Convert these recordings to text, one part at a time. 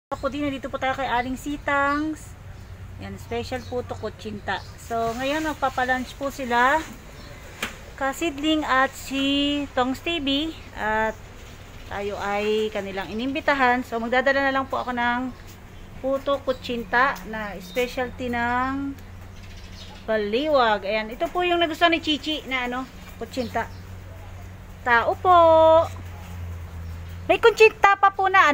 Po din, dito po tayo kay Aling Sitangs. Yan, special po to kutsinta. So, ngayon magpapalunch po sila. Kasidling at si Tongs TV. At tayo ay kanilang inimbitahan. So, magdadala na lang po ako ng puto kutsinta na specialty ng Baliwag. Ayan, ito po yung nagustuhan ni Chichi na kutsinta. Tao po. May kutsinta pa po na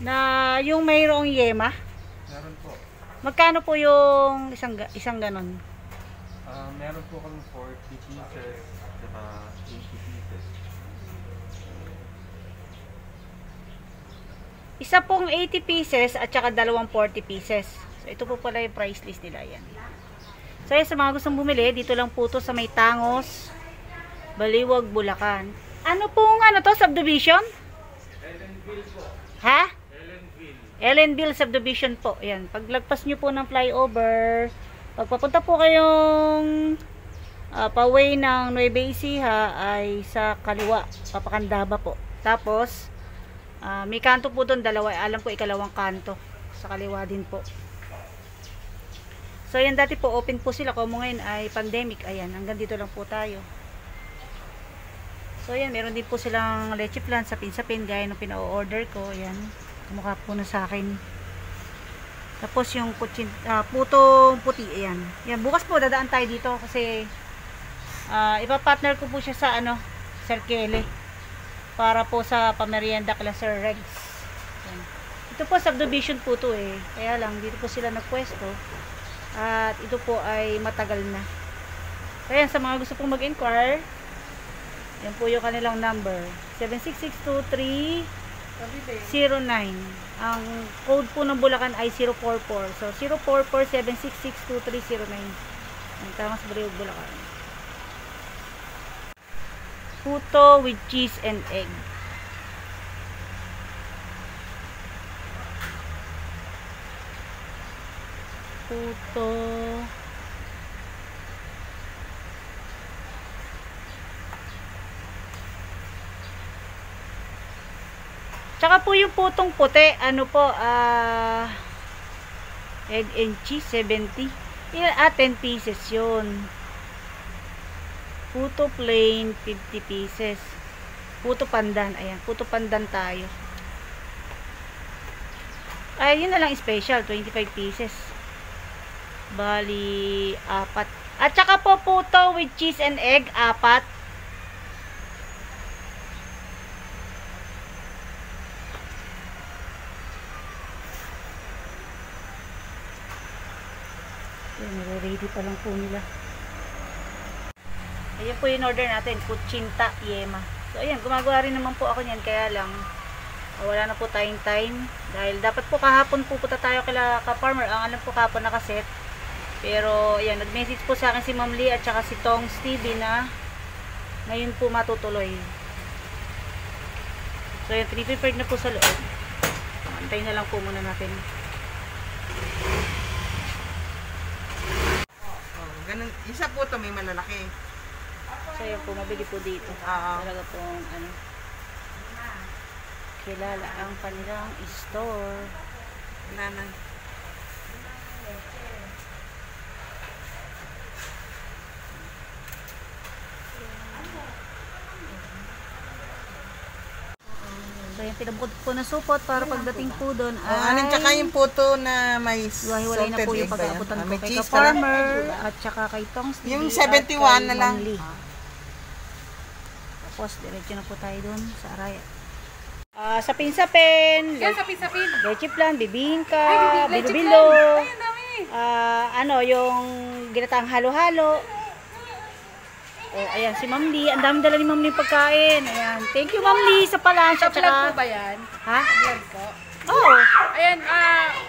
na yung mayroong yema. Meron po. Magkano po yung isang ganon? Meron po kami 40 pieces at 80 pieces. Isa pong 80 pieces at saka dalawang 40 pieces. So ito po pala yung price list nila yan. So sa mga gustong bumili, dito lang po to sa May Tangos, Baliwag, Bulacan. Ano pong to? Subdivision? Ellenville po. Ha? Ellenville Subdivision po. Ayan. Paglagpas nyo po ng flyover, pagpapunta po kayong pa-way ng Nueva Ecija ay sa kaliwa, papakandaba po. Tapos, may kanto po doon, dalawa. Alam ko ikalawang kanto. Sa kaliwa din po. So, ayan, dati po open po sila. Kung ngayon ay pandemic. Ayan, hanggang dito lang po tayo. So, ayan, meron din po silang leche flan sa pinsapin, gaya ng pina-order ko. Ayan. Mukha po na sa akin. Tapos yung putong puti, ayan. Yan, bukas po dadaan tayo dito kasi ipapartner ko po siya sa Sir Kelly para po sa pamerienda kala Sir Rex. Yan. Ito po subdivision po to kaya lang dito po sila nagpwesto at ito po ay matagal na. Kaya sa mga gusto pong mag-inquire, yan po yung kanilang number, 7662309. Ang code po ng Bulacan ay 044. So 044-766-2309. Ang Tangos, Baliwag, Bulacan. Puto with cheese and egg. Puto. Tsaka po yung putong puti, egg and cheese, 70. 10 pieces yun. Puto plain, 50 pieces. Puto pandan, ayan, puto pandan tayo. Ay, yun na lang special, 25 pieces. Bali, 4. At tsaka po puto with cheese and egg, 4. Ready pa lang po nila. Ayan po yung order natin, kutsinta yema. So ayan, gumagawa rin naman po ako niyan, kaya lang wala na po tayong time dahil dapat po kahapon pupunta tayo kila ka-farmer. Ang alam po kahapon nakaset. Pero ayan, nag-message po sa akin si Ma'am Lee at saka si Tongs TV na ngayon po matutuloy. So ayan, pre-prepared na po sa loob. Antayin na lang po muna natin. Ganun, isa po to may malalaki. So yun po, mabili po dito. Talaga pong kilala ang kanilang store. Nana. So yung pinabukod po na supot para pagdating po doon ay Alin tsaka yung puto na may hiwalay na po yung pag-aabutan ko May kay cheese ka-farmer at saka kay Tongs TV Yung at 71 kay na lang. Ma'am Lee. Tapos diretso na po tayo doon sa Araya. Sa pinsapin, Yan, sapin-sapin. leche flan, bibingka, Ay, leche bilo-bilo, flan. Ay, ang dami. yung ginatang halo-halo. Oh, ayan, si Ma'am Lee. Ang dami dala ni Ma'am Lee pagkain. Ayan. Thank you, Ma'am Lee, sa palancha. Sa vlog po ba yan? Ha? Vlog po. Oo. Ayan,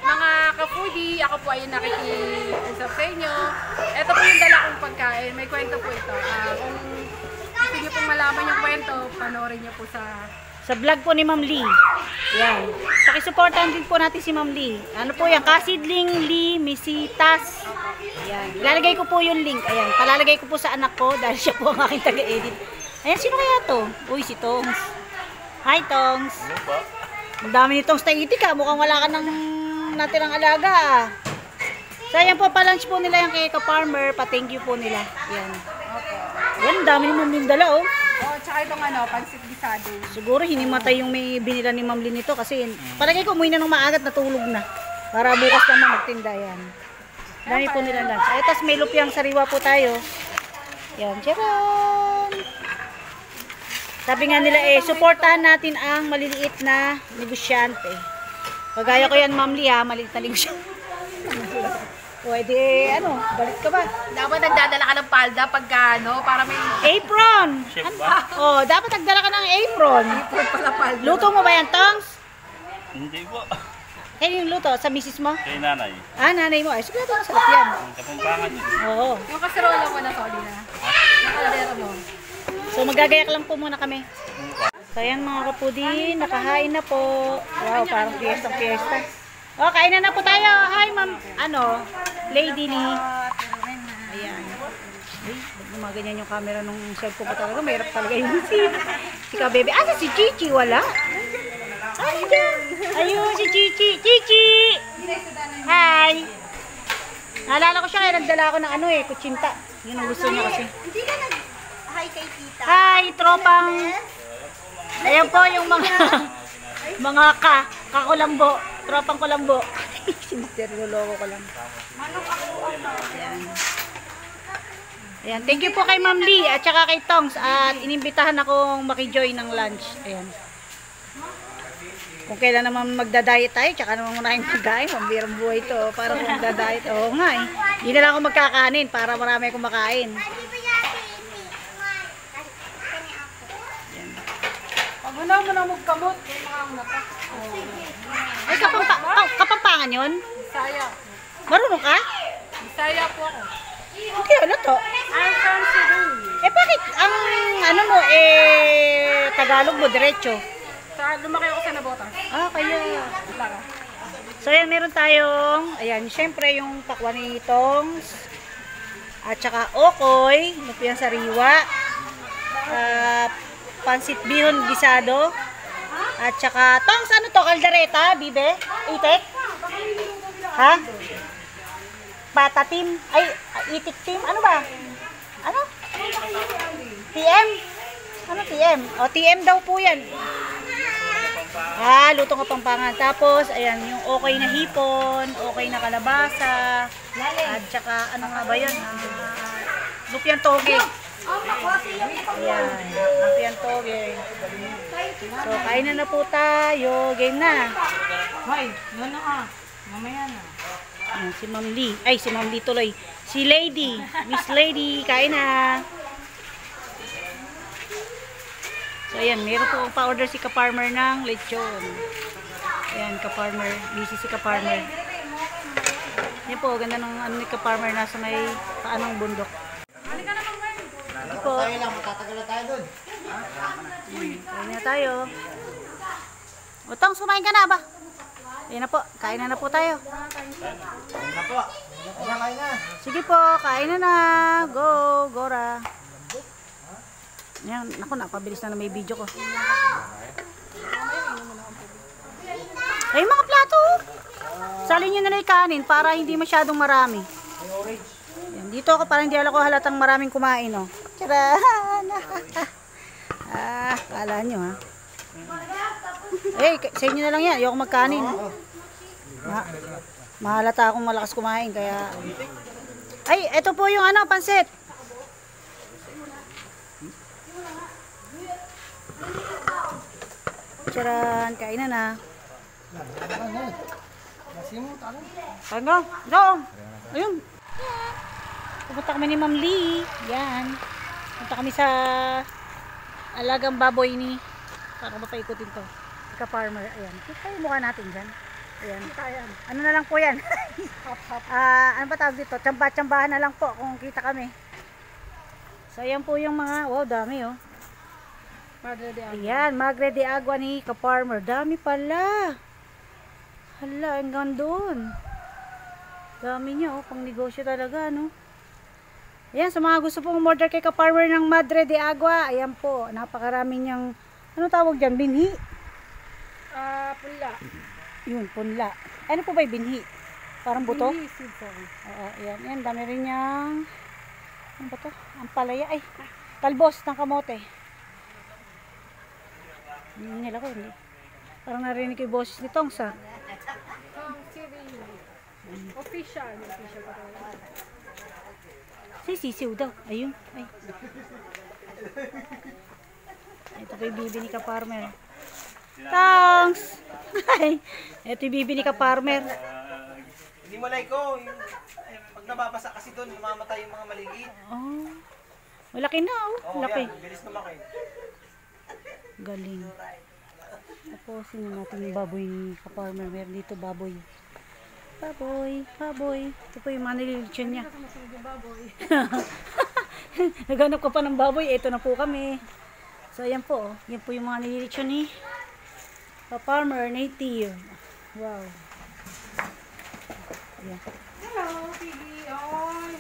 mga ka-foodie, ako po ay nakikiusap sa inyo. Ito po yung dala kong pagkain. May kwento po ito. Kung gusto niyo pong malaman yung kwento, panoorin niyo po Sa vlog po ni Ma'am Lee. Yan. Pakisuportahan din po natin si Ma'am Lee. Ano po yan? Kasidling Lee Misitas. Yan. Ilalagay ko po yung link. Ayan. Palalagay ko po sa anak ko dahil siya po ang aking taga-edit. Ayan, sino kaya to? Uy, si Tongs. Hi, Tongs. Ang dami nitong staitik ha. Mukhang wala ka ng natirang alaga ah. So ayan po, pa-lunch po nila yung kay ka-farmer. Pa-thank you po nila. Yan. Yan, ang dami ni Ma'am Lynn dala oh. Oh, tsaka itong ano, pansit bisado. Siguro hinimatay yung may binila ni Ma'am Lynn nito kasi palagay ko umuwi na ng maagat, natulog na. Para bukas naman magtinda yan. Dami po nila lunch. Ay, tas may lupiang sariwa po tayo. Yan, charan! Sabi nga nila supportahan natin ang maliliit na negosyante. Kagaya ko yan, Ma'am Lee ha, maliliit na negosyante. Pwede, balik ka ba? Dapat nagdadala ka ng palda pagka para may Apron! Oh, dapat nagdala ka ng apron. ipon pala palda. Luto mo ba yan, Tongs? Hindi po. Kaya yung luto, sa misis mo? Kay nanay. Ah, nanay mo. Ay, siguro masarap yan. Ang kapampangan yun. Oo. Yung kaserola mo na soli na. Yung kaldero mo. So, magagayak lang po muna kami. So, ayan mga kapudi, nakahain na po. Wow, parang fiesta. Oh, kain na po tayo. Hi, ma'am. Lady ni. Ayan. Ay, gumaganyan yung camera nung cellphone ko talaga. Mahirap talaga yun. Si Kabebe. Ah, si Chichi, wala. Ayun, si Chichi. Chichi! Hi! Naalala ko siya kaya nagdala ako ng kutsinta. Yun ang gusto niya kasi. Hindi ka nag-hi kay tita. Hi, tropang. Ayan po yung mga kakulambo. Tropang kulambo. Siniloloko ko lang. Ayan. Ayan. Thank you po kay Ma'am Lee at saka kay Tongs at inimbitahan akong makijoin ng lunch. Ayan. Kung kailan naman magda-diet tayo, tsaka naman muna yung pagkain. Pambirang buhay ito. Para kung magda-diet. Oo nga eh. Hindi na lang ako magkakanin para marami akong makain. Pag una mo na magkamot, yung mga mata. Ay, kapampangan yun? Bisaya. Marunong ka? Bisaya po ako. Okay, ano to? I'm from Cebu. Bakit ang Tagalog mo diretso? Lumaki ako sa Nabotas. Ah, kaya. Lara. So, ayan, meron tayong, ayan, syempre yung pakwan ni Tongs, at saka okoy, lupiang sariwa, pansit bihon gisado, at saka, Tongs, ano to, kaldereta, bibe? Itik? Ha? Patatim? Ay, itik tim? Ano ba? Ano? TM? Ano TM? O, TM daw po yan. Lutong kapampangan. Tapos, ayan, yung okay na hipon, okay na kalabasa, at saka, ano nga ba yan? Lupiang toge. Ayan, lupiang toge. So, kain na po tayo. Game na. Hoy, nono ka. Mamaya na. Ayan, si Ma'am Lee. Ay, si Ma'am Lee tuloy. Si Lady. Miss Lady, kain na. So, ayan, meron po pa-order si ka-farmer ng lechon. Ayan, ka-farmer. Busy si ka-farmer. Yan po, ganda ng ni ka-farmer nasa may paanong bundok. Ito po. Tayo lang, matatagal na tayo dun. Kain na tayo. O, Tong, sumain ka na ba? Ayan na po, kain na po tayo. Kain na po. Kain na. Sige po, kain na. Go, Gora. Ayan, naku, napabilis na may video ko. Ay, mga plato. Salin nyo na lang yung kanin para hindi masyadong marami. Ayan, dito ako para hindi ko halatang maraming kumain, oh. Tcharan! Kala nyo, ha. Sa inyo na lang yan. Ayoko magkanin. Mahalata akong malakas kumain, kaya... Ay, ito po yung pansit. Tcharan, kain na. Tago, go. Ayun. Pupunta kami ni Ma'am Lee. Yan. Punta kami sa alagang baboy ni. Para mapaikutin to. Ka-farmer. Ayan. Kita yung mukha natin dyan. Ayan. Ano na lang po yan? Ano ba tawag dito? Tsamba-tsambahan na lang po kung kita kami. So, ayan po yung mga, wow, dami oh. Madre de Agua. Ayan, Madre de Agua ni ka-farmer. Dami pala. Hala, hanggang doon. Dami niya, oh. Pang negosyo talaga, no? Ayan, sa mga gusto pong order kay ka-farmer ng Madre de Agua, ayan po. Napakarami niyang, ano tawag dyan? Binhi. Pula. Yun, punla. Ano po ba yung binhi? Parang buto? Hindi, seed po. Oo, yan. Yan, dami rin niyang, ano ba to? Ang palaya. Ay, talbos ng kamote. Hindi nila ko, hindi. Parang narinig ko yung boses ni Tongsa. Seed yun. Official. Official pa talaga. Sisiw daw. Ayun. Ay. Ito pa yung bibi ni ka-farmer. Thanks! Ay, ito yung bibi ni ka-farmer. Hindi mo like ko. Pag nababasa kasi doon, mamamatay yung mga maliit. Oh. Malaki na, oh. Oo, Laki. yan. Bilis lumaki. Galing. Tapusin na natin yung baboy ni ka-farmer. Meron dito baboy. Baboy, baboy. Ito po yung mga nililitsyon niya. Naghanap ko pa ng baboy. Ito na po kami. So, ayan po. Yan po yung mga nililitsyon ni ka-farmer native. Wow. Ayan. Hello, Piggy. Oy.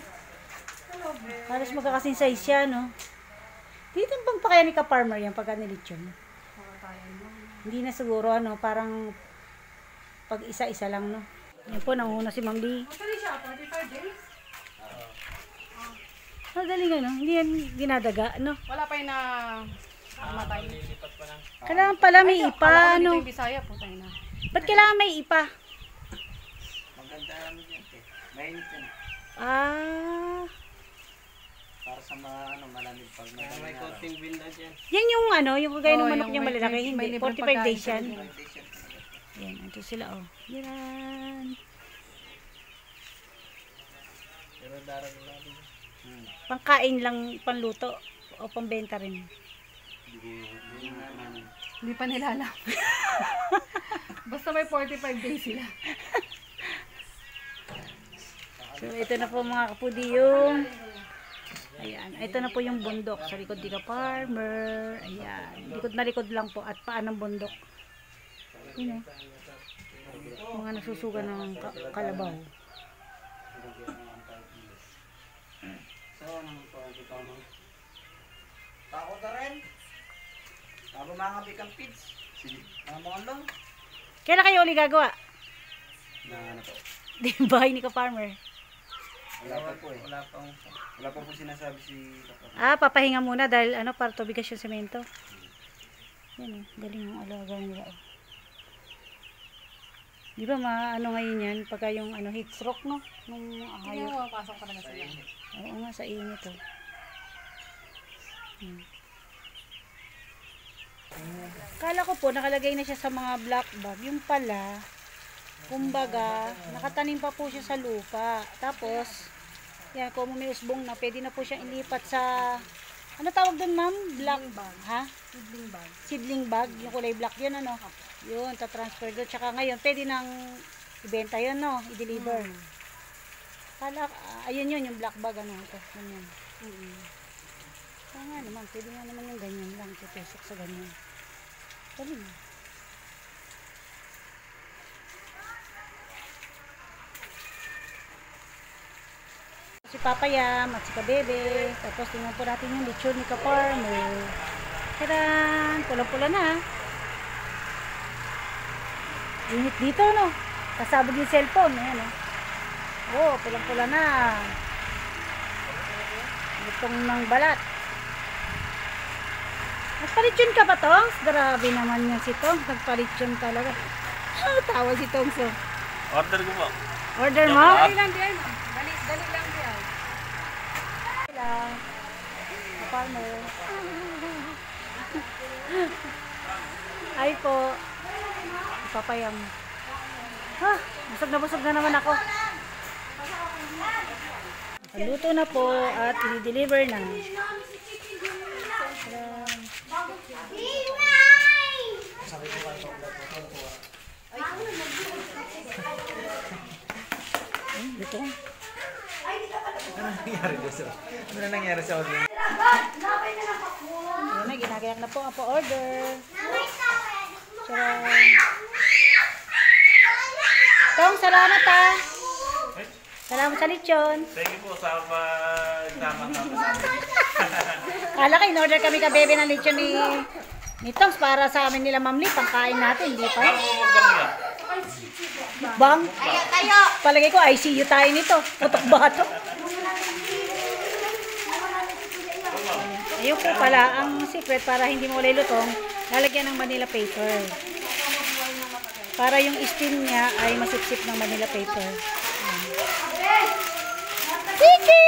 Hello, babe. Halos magkakasing size siya, no? Titimbang pa kaya ni ka-farmer yan pagka nilitsyon. Hindi na siguro, ano, parang pag isa-isa lang, no? Yan po, nanguna si Ma'am Lee. Actually siya, 45 days. Magaling, ano? Hindi yan dinadaga, no? Wala pa yung na matay. Kailangan pala may ipa, Dito ano? yung Bisaya, putay na. Ba't kailangan may ipa? Maganda namin yan. Mainit yan. Ah, Para sa mga malamig pag may coating window dyan. yan yung ano, yung kagaya ng Oo, manok yung niya may- malalaki, may hindi. libreng 45 days yan. pagkain. Yan, ito sila, oh. Yan. Pero darating natin. Pangkain lang, panluto, o pambenta rin. Hindi pa nila alam. Basta may 45 days sila. So, ito na po mga kapudi yung, ayan, ito na po yung bundok sa likod ni ka-farmer. Ayan, likod na likod lang po at paan ng bundok. Yun, mga nasusugan ng kalabaw. So, naman po ang ito mo. Tako na rin. Tama mga bikang pids. Mga mga long. Kailan kayo uli gagawa? Na ano po? Di yung bahay ni ka-farmer. Wala pa po eh. Wala pa po sinasabi si Kapatid. Ah, papahinga muna dahil ano, para tubigas yung semento. Yan, galing yung alaga nila. Oh. Di ba ano ngayon yan, pagka yung ano, heat stroke, no? Nung Hindi hayop. mo pasok talaga sila. Oo nga, sa init, oh. Kala ko po, nakalagay na siya sa mga black bag. Yung pala, kumbaga, nakatanim pa po siya sa lupa. Tapos, yan, kung may usbong na, pwede na po siyang ilipat sa, ano tawag doon, ma'am? Black bag. Ha? Seedling bag. Seedling bag. Yung kulay black yun, ano? Yun, ta-transfer doon. Tsaka ngayon, pwede nang ibenta yun, no? I-deliver. Kala, ayun yun, yung black bag, ano? Ito, ganyan. Kaya nga naman, pwede nga naman yung ganyan lang. Tutusok sa ganyan. Galing. Si Papa Yam at si Kabebe. Tapos tingnan po natin yung lechon ni ka-farmer. Taran! Pula-pula na. Init dito, no? Kasabog yung cellphone. Ayan, oh. Oh, pulang-pula na. Lutong ng balat. Nagpalityon ka ba, Tongs? Grabe naman yan si Tongs. Nagpalityon talaga. Tawa si Tongs, oh. Order ko po. Order mo? Dali lang diyan. Dali lang diyan. Lang. Farmer. Ay po. Papayam. Ha, busog na naman ako. Luto na po at i-deliver na. Luto. Ano na nangyari sa audience? Ayan na, ginagayak na po ang pa-order. Charan. Tong, salamat ha. Salamat sa lechon. Thank you po sa pagtama namin. Kala ka, in-order kami ka bebe ng lechon ni Nitong para sa amin nila Ma'am Lee, pangkain natin, di pa? Ano mukbang niya? Bang? Palagay ko, ICU tayo nito. Putok bato. Ayun po pala, ang secret para hindi mo ulay lutong, lalagyan ng Manila paper. Para yung steam niya ay masipsip ng Manila paper. Chichi!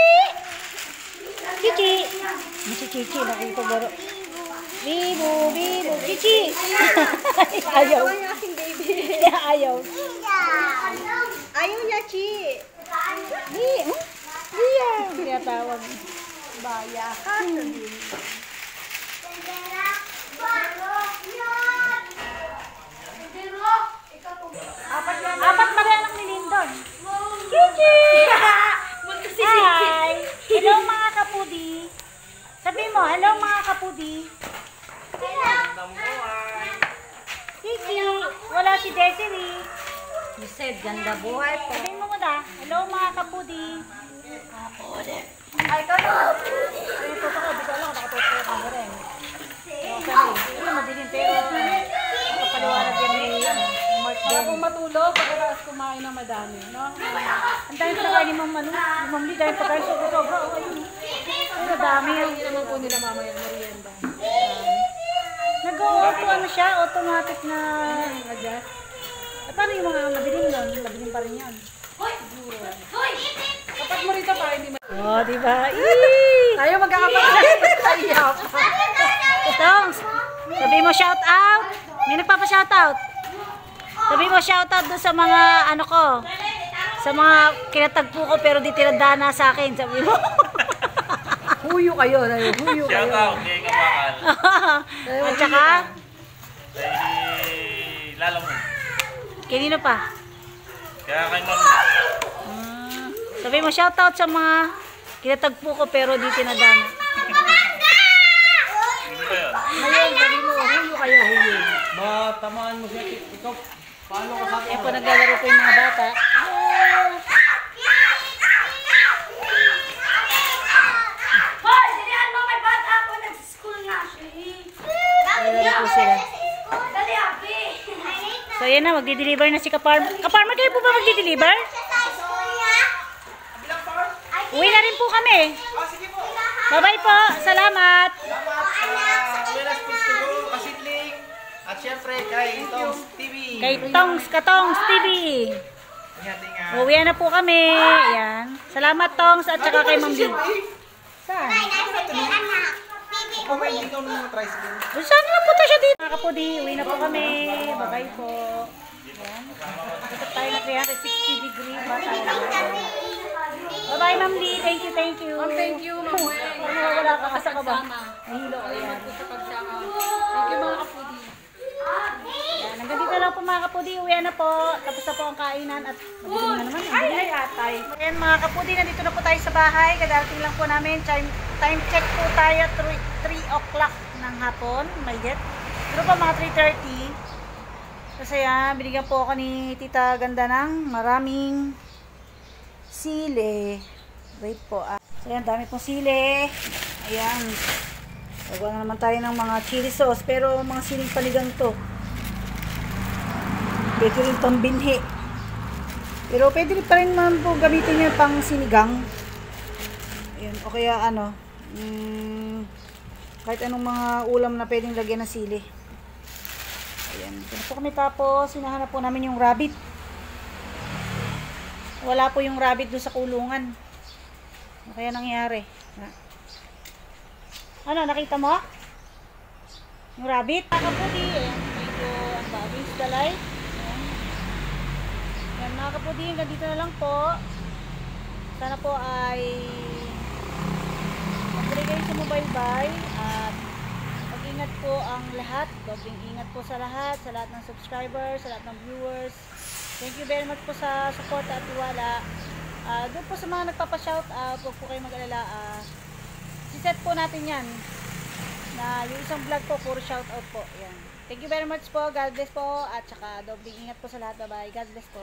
Chichi! Si Chichi, nakipagaro. Bibo, bibo, Chichi! Ayaw. Ayaw. Ayaw niya, Chi. Iya. Tinatawag. Baya ka. Apat pa rin anak ni Lindon. Chichi! Hi! Hello mga kapudi. Sabi mo, hello mga kapudi. Chichi! Wala si Desiree. You said ganda buhay po. Sabi mo muna, hello mga kapudi. Ay, ikaw na. Ay, totoo, di ko alam kung nakatuto yung camera eh. Ito madilim pero kapaliwanag yan ni Mark Para Ben. pong matulog, pagkatapos kumain ng madami, no? Ang dami pa kayo ni Ma'am Lee dahil pagkain sobra. Oh, ayun. Ang dami yan. Hindi naman po nila mamaya merienda. Nag-auto ano siya, automatic na Adjust. At paano yung mga madilim nun? Madilim pa rin yan. Kapag mo rito pa, hindi Oh, diba? Eee! tayo magkakapagod. Tayo pa. Tongs, sabi mo shout out. May nagpapa-shout out. Sabi mo shout out doon sa mga ano ko. Sa mga kinatagpo ko pero di tinadana sa akin. Sabi mo. Huyo kayo. Huyo Shout kayo. out kay Kamakal. At saka, Kay Lalamon. kanino pa? Kaya kay Ma'am. Sabi mo shout out sa mga kinatagpo ko pero di tinadana. Hindi ba yun? Ngayon, sabi mo, huyo kayo, huyo. Ba, tamaan mo siya. Ikaw, paano ka sa Eh po naglalaro po yung mga bata. Hoy, dilihan mo, may bata ako. Nag-school na siya. Naglalaro po sila. Dali, Abi. So yan na, magdi-deliver na si Kaparmer. Kaparmer, kayo po ba magdi-deliver? Uwi na rin po kami. Bye-bye po. Salamat. Buenas Foods to Go, Kasidling. At syempre kay Tongs TV. Kay Katongs TV. Ingat. Uwi na po kami. Ayan. Salamat Tongs at saka kay Ma'am Lee. Saan? Ako ba hindi ka nung tricycle? Saan na punta siya dito? Mga kapudi, uwi na po kami. Bye-bye po. Ayan. Ito tayo na 360 degree. Bye-bye Ma'am Lee. Thank you. Ma'am, thank you, Ma'am Weng. Wala ka kasi ka ba? Pagsama. Nahilo ko yan. Sa pagsama. Thank you, mga kapudi. Yan, hanggang dito lang po mga kapudi, uwi na po. Tapos na po ang kainan at madilim na naman. Ay, atay. Ayan mga kapudi, nandito na po tayo sa bahay. Kadarating lang po namin. Time check po tayo, 3 o'clock ng hapon. May get. Pero pa mga 3:30. Kasi yan, binigyan po ako ni Tita Ganda ng maraming sili. Wait po. So yan, dami pong sili. Ayan. Gagawa na naman tayo ng mga chili sauce. Pero mga siling panigang to. Pwede rin pang binhi. Pero pwede rin pa rin naman po gamitin niya pang sinigang. Ayan. O kaya ano. Kahit anong mga ulam na pwedeng lagyan ng sili. Ayan. Ito po kami tapos. Hinahanap po namin yung rabbit. Wala po yung rabbit doon sa kulungan. Ano kaya nangyari? Ano, nakita mo? Yung rabbit? Nakapudi. Ayan, medyo ang daming dalay. Ayan. Ayan, nakapudi. Hanggang dito na lang po. Sana po ay mag-balik kayo sumubaybay. At mag-ingat po ang lahat. Mag-ingat po sa lahat ng subscribers, sa lahat ng viewers. Thank you very much po sa support at tiwala. Doon po sa mga nagpapa-shoutout, huwag po kayo mag-alala. Siset po natin yan. Na yung isang vlog po, puro shoutout po. Yan. Thank you very much po. God bless po. At saka dobling ingat po sa lahat. Bye-bye. God bless po.